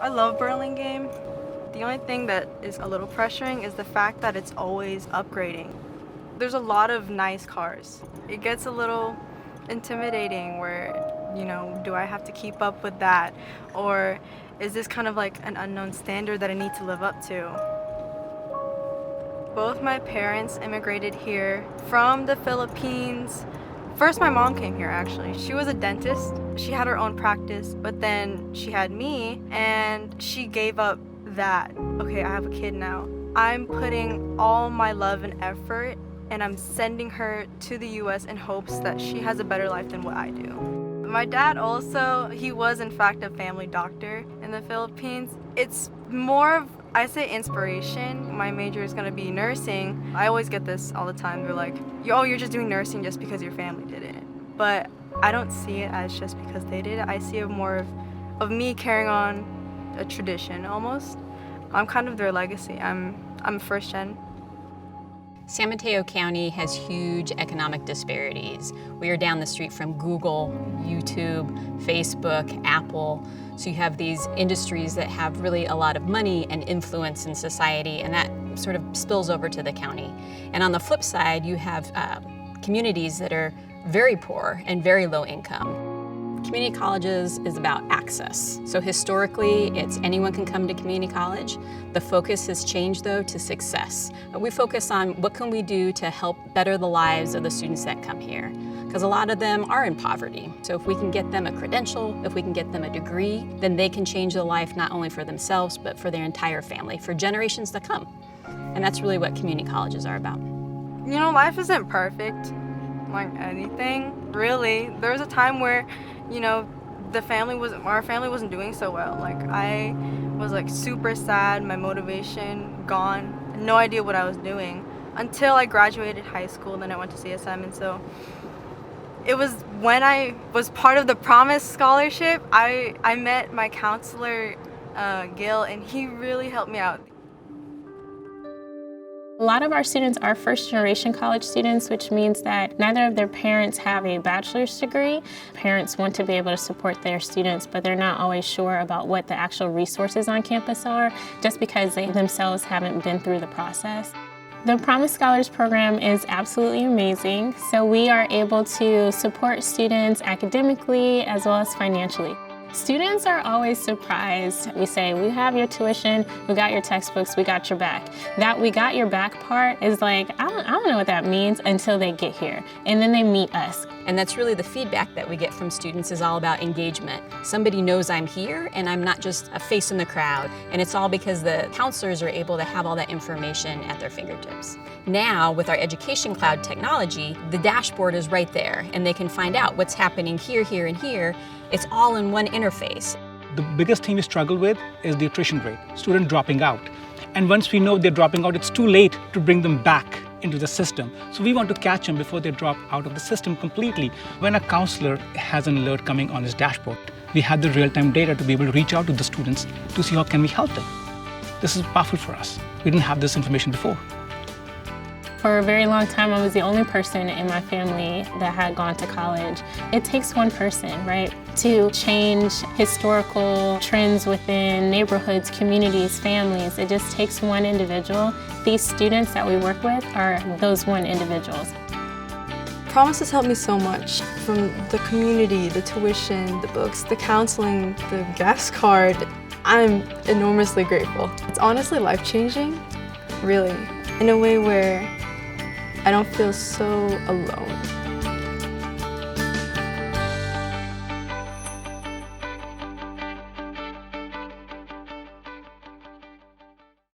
I love Burlingame. The only thing that is a little pressuring is the fact that it's always upgrading. There's a lot of nice cars. It gets a little intimidating where, do I have to keep up with that? Or is this kind of like an unknown standard that I need to live up to? Both my parents immigrated here from the Philippines. First, my mom came here actually. She was a dentist. She had her own practice, but then she had me and she gave up that. Okay, I have a kid now. I'm putting all my love and effort and I'm sending her to the US in hopes that she has a better life than what I do. My dad also, he was in fact a family doctor in the Philippines. It's more of, I say, inspiration. My major is gonna be nursing. I always get this all the time. They're like, oh, you're just doing nursing just because your family did it. But I don't see it as just because they did it. I see it more of me carrying on a tradition almost. I'm kind of their legacy. I'm first gen. San Mateo County has huge economic disparities. We are down the street from Google, YouTube, Facebook, Apple. So you have these industries that have really a lot of money and influence in society, and that sort of spills over to the county. And on the flip side, you have communities that are very poor and very low income. Community colleges is about access. So historically, it's anyone can come to community college. The focus has changed though to success. We focus on what can we do to help better the lives of the students that come here, because a lot of them are in poverty. So if we can get them a credential, if we can get them a degree, then they can change the life not only for themselves, but for their entire family, for generations to come. And that's really what community colleges are about. Life isn't perfect, like anything, really. There was a time where our family wasn't doing so well. Like I was like super sad, my motivation gone, no idea what I was doing until I graduated high school. Then I went to CSM, and so it was when I was part of the Promise Scholarship, I met my counselor, Gil, and he really helped me out. A lot of our students are first-generation college students, which means that neither of their parents have a bachelor's degree. Parents want to be able to support their students, but they're not always sure about what the actual resources on campus are, just because they themselves haven't been through the process. The Promise Scholars Program is absolutely amazing. So we are able to support students academically as well as financially. Students are always surprised. We say, we have your tuition, we got your textbooks, we got your back. That we got your back part is like, I don't know what that means until they get here. And then they meet us. And that's really the feedback that we get from students is all about engagement. Somebody knows I'm here and I'm not just a face in the crowd. And it's all because the counselors are able to have all that information at their fingertips. Now, with our Education Cloud technology, the dashboard is right there and they can find out what's happening here, here, and here. It's all in one interface. The biggest thing we struggle with is the attrition rate, student dropping out. And once we know they're dropping out, it's too late to bring them back into the system. So we want to catch them before they drop out of the system completely. When a counselor has an alert coming on his dashboard, we have the real-time data to be able to reach out to the students to see how can we help them. This is powerful for us. We didn't have this information before. For a very long time, I was the only person in my family that had gone to college. It takes one person, right, to change historical trends within neighborhoods, communities, families. It just takes one individual. These students that we work with are those one individuals. Promise has helped me so much, from the community, the tuition, the books, the counseling, the guest card. I'm enormously grateful. It's honestly life-changing, really, in a way where I don't feel so alone.